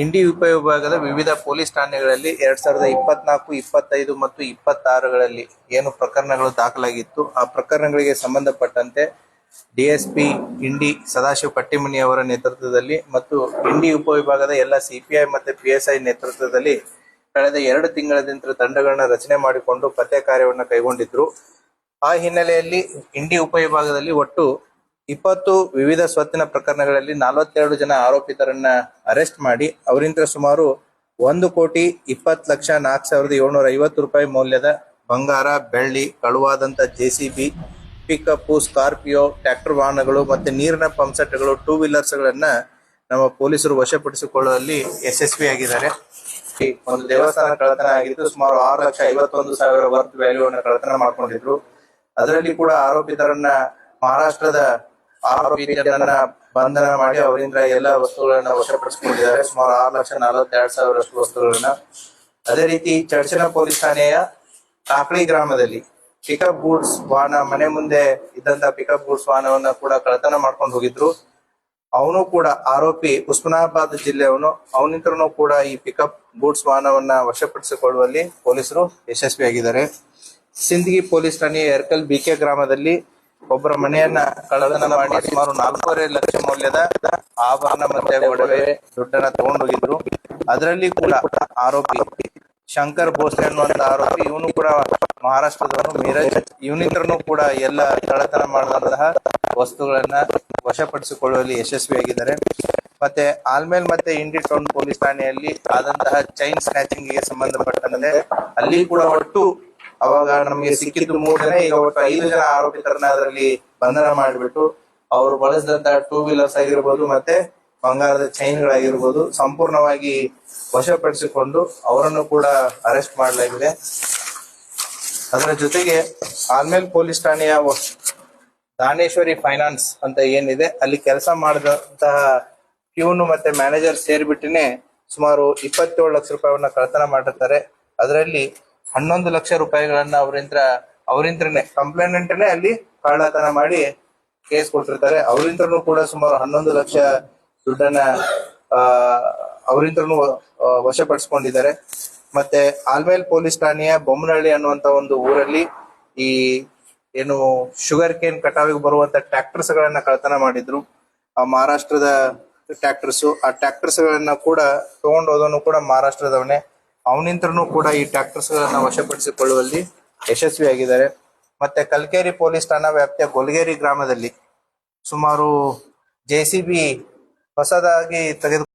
ಇಂಡಿ ಉಪವಿಭಾಗದ ವಿವಿಧ ಪೊಲೀಸ್ ಠಾಣೆಗಳಲ್ಲಿ 2024, 25 ಮತ್ತು 26ಗಳಲ್ಲಿ ಏನು ಪ್ರಕರಣಗಳು ದಾಖಲಾಗಿತ್ತು ಆ ಪ್ರಕರಣಗಳಿಗೆ ಸಂಬಂಧಪಟ್ಟಂತೆ ಡಿಎಸ್ಪಿ ಇಂಡಿ ಸದಾಶಿವ ಕಟ್ಟಿಮನಿ ಅವರ ನೇತೃತ್ವದಲ್ಲಿ ಮತ್ತು ಇಂಡಿ ಉಪವಿಭಾಗದ ಎಲ್ಲ ಸಿಪಿಐ ಮತ್ತು ಪಿಎಸ್ಐ ನೇತೃತ್ವದಲ್ಲಿ ಕಳೆದ 2 ತಿಂಗಳಿಂದ ತಂಡಗಳನ್ನ ರಚನೆ ಮಾಡಿಕೊಂಡು ಪತ್ತೆ ಕಾರ್ಯವನ್ನು ಕೈಗೊಂಡಿದ್ರು. ಆ ಹಿನ್ನೆಲೆಯಲ್ಲಿ ಇಂಡಿ ಉಪವಿಭಾಗದಲ್ಲಿ ಒಟ್ಟು 20 ವಿವಿಧ ಸ್ವತ್ತಿನ ಪ್ರಕರಣಗಳಲ್ಲಿ 42 ಜನ ಆರೋಪಿತರನ್ನ ಅರೆಸ್ಟ್ ಮಾಡಿ ಅವರಿಂದ ಸುಮಾರು 1,20,04,750 ರೂಪಾಯಿ ಮೌಲ್ಯದ ಬಂಗಾರ, ಬೆಳ್ಳಿ, ಕಳುವಾದಂತ ಜೆಸಿಬಿ, ಪಿಕಪ್, ಸ್ಕಾರ್ಪಿಯೋ, ಟ್ರ್ಯಾಕ್ಟರ್ ವಾಹನಗಳು ಮತ್ತೆ ನೀರಿನ ಪಂಪ್ ಸೆಟ್ಗಳು, 2 ವೀಲರ್ಸ್ ಗಳನ್ನ ನಮ್ಮ ಪೊಲೀಸರು ವಶಪಡಿಸಿಕೊಳ್ಳುವಲ್ಲಿ ಯಶಸ್ವಿಯಾಗಿದ್ದಾರೆ. ಒಂದು ದೇವಸ್ಥಾನ ಕಳ್ಳತನ ಆಗಿದ್ದು ಸುಮಾರು 6,51,000 ವರ್ತ್ ವ್ಯಾಲ್ಯೂವನ್ನು ಕಳ್ಳತನ ಮಾಡ್ಕೊಂಡಿದ್ರು. ಅದರಲ್ಲಿ ಕೂಡ ಆರೋಪಿತರನ್ನ ಮಹಾರಾಷ್ಟ್ರದ ಆರೋಪಿತರನ್ನ ಬಂಧನ ಮಾಡಿ ಅವರಿಂದ ಎಲ್ಲ ವಸ್ತುಗಳನ್ನ ವಶಪಡಿಸಿಕೊಂಡಿದ್ದಾರೆ. ಸುಮಾರು 6,42,000 ವಸ್ತುಗಳನ್ನ. ಅದೇ ರೀತಿ ಚರ್ಚನ ಪೊಲೀಸ್ ಠಾಣೆಯ ಟಾಕಳಿ ಗ್ರಾಮದಲ್ಲಿ ಪಿಕಪ್ ಗೂಡ್ಸ್ ವಾಹನ, ಮನೆ ಮುಂದೆ ಇದ್ದಂತ ಪಿಕಪ್ ಗೂಡ್ಸ್ ವಾಹನವನ್ನ ಕೂಡ ಕಳ್ಳತನ ಮಾಡ್ಕೊಂಡು ಹೋಗಿದ್ರು. ಅವನು ಕೂಡ ಆರೋಪಿ ಉಸ್ಮಾನಾಬಾದ್ ಜಿಲ್ಲೆಯವನು. ಅವನಿಂದನೂ ಕೂಡ ಈ ಪಿಕಪ್ ಗೂಡ್ಸ್ ವಾಹನವನ್ನ ವಶಪಡಿಸಿಕೊಳ್ಳುವಲ್ಲಿ ಪೊಲೀಸರು ಯಶಸ್ವಿಯಾಗಿದ್ದಾರೆ. ಸಿಂದಗಿ ಪೊಲೀಸ್ ಠಾಣೆಯ ಎರ್ಕಲ್ ಬಿಕೆ ಗ್ರಾಮದಲ್ಲಿ ಒಬ್ಬರ ಮನೆಯನ್ನ ಕಳ್ಳತನ ಮಾಡಿ ಸುಮಾರು 4.5 ಲಕ್ಷ ಮೌಲ್ಯದ ಆಭರಣ ಮತ್ತೆ ಒಡವೆ ದುಡ್ಡನ್ನ ತಗೊಂಡೋಗಿದ್ರು. ಅದರಲ್ಲಿ ಕೂಡ ಆರೋಪಿ ಶಂಕರ್ ಭೋಸ್ಲೆ ಅನ್ನುವಂತ ಆರೋಪಿ, ಇವನು ಕೂಡ ಮಹಾರಾಷ್ಟ್ರದವನು, ಮೀರಜ್. ಇವನಿಂದನೂ ಕೂಡ ಎಲ್ಲ ಕಳ್ಳತನ ಮಾಡಿದಂತಹ ವಸ್ತುಗಳನ್ನ ವಶಪಡಿಸಿಕೊಳ್ಳುವಲ್ಲಿ ಯಶಸ್ವಿಯಾಗಿದ್ದಾರೆ. ಮತ್ತೆ ಆಲ್ಮೇಲ್ ಮತ್ತೆ ಇಂಡಿ ಟೌನ್ ಪೊಲೀಸ್ ಠಾಣೆಯಲ್ಲಿ ಆದಂತಹ ಚೈನ್ ಸ್ನ್ಯಾಚಿಂಗ್ ಗೆ ಸಂಬಂಧಪಟ್ಟಂತೆ ಅಲ್ಲಿ ಕೂಡ ಒಟ್ಟು ಅವಾಗ ನಮಗೆ ಸಿಕ್ಕಿದ್ದು 3 ಜನ, ಈಗ ಒಟ್ಟು 5 ಜನ ಆರೋಪಿತರನ್ನ ಅದರಲ್ಲಿ ಬಂಧನ ಮಾಡಿಬಿಟ್ಟು ಅವರು ಬಳಸಿದಂತ 2 ವೀಲರ್ಸ್ ಆಗಿರ್ಬೋದು ಮತ್ತೆ ಬಂಗಾರದ ಚೈನ್ಗಳಾಗಿರ್ಬೋದು ಸಂಪೂರ್ಣವಾಗಿ ವಶಪಡಿಸಿಕೊಂಡು ಅವರನ್ನು ಕೂಡ ಅರೆಸ್ಟ್ ಮಾಡಲಾಗಿದೆ. ಅದರ ಜೊತೆಗೆ ಆಲ್ಮೇಲ್ ಪೊಲೀಸ್ ಠಾಣೆಯ ದಾನೇಶ್ವರಿ ಫೈನಾನ್ಸ್ ಅಂತ ಏನಿದೆ ಅಲ್ಲಿ ಕೆಲಸ ಮಾಡಿದಂತಹ ಪ್ಯೂನ್ ಮತ್ತೆ ಮ್ಯಾನೇಜರ್ ಸೇರಿಬಿಟ್ಟಿನೇ ಸುಮಾರು 27 ಲಕ್ಷ ರೂಪಾಯಿಯನ್ನ ಕಳ್ಳತನ ಮಾಡಿರ್ತಾರೆ. ಅದರಲ್ಲಿ 11 ಲಕ್ಷ ರೂಪಾಯಿಗಳನ್ನ ಅವರಿಂದ್ರನೇ ಕಂಪ್ಲೇಂಟ್ನೇ ಅಲ್ಲಿ ಕಳ್ಳತನ ಮಾಡಿ ಕೇಸ್ ಕೊಟ್ಟಿರ್ತಾರೆ. ಅವರಿಂದ್ರೂ ಕೂಡ ಸುಮಾರು 11 ಲಕ್ಷ ದುಡ್ಡನ್ನ ಅವರಿಂದ್ರೂ ವಶಪಡಿಸಿಕೊಂಡಿದ್ದಾರೆ. ಮತ್ತೆ ಆಲ್ಮೇಲ್ ಪೊಲೀಸ್ ಠಾಣೆಯ ಬೊಮ್ಮನಹಳ್ಳಿ ಅನ್ನುವಂತ ಒಂದು ಊರಲ್ಲಿ ಈ ಏನು ಶುಗರ್ ಕೇನ್ ಕಟಾವಿಗೆ ಬರುವಂತ ಟ್ರ್ಯಾಕ್ಟರ್ಸ್ ಗಳನ್ನ ಕಳ್ಳತನ ಮಾಡಿದ್ರು. ಆ ಮಹಾರಾಷ್ಟ್ರದ ಟ್ರ್ಯಾಕ್ಟರ್ಸ್, ಆ ಟ್ರ್ಯಾಕ್ಟರ್ಸ್ ಗಳನ್ನ ಕೂಡ ತಗೊಂಡೋದನು ಕೂಡ ಮಹಾರಾಷ್ಟ್ರದವನೇ. ಅವನಿಂದನೂ ಕೂಡ ಈ ಟ್ರ್ಯಾಕ್ಟರ್ಸ್ ಗಳನ್ನ ವಶಪಡಿಸಿಕೊಳ್ಳುವಲ್ಲಿ ಯಶಸ್ವಿಯಾಗಿದ್ದಾರೆ. ಮತ್ತೆ ಕಲ್ಕೇರಿ ಪೊಲೀಸ್ ಠಾಣಾ ವ್ಯಾಪ್ತಿಯ ಗೊಲ್ಗೇರಿ ಗ್ರಾಮದಲ್ಲಿ ಸುಮಾರು ಜೆಸಿಬಿ ಹೊಸದಾಗಿ ತೆಗೆದು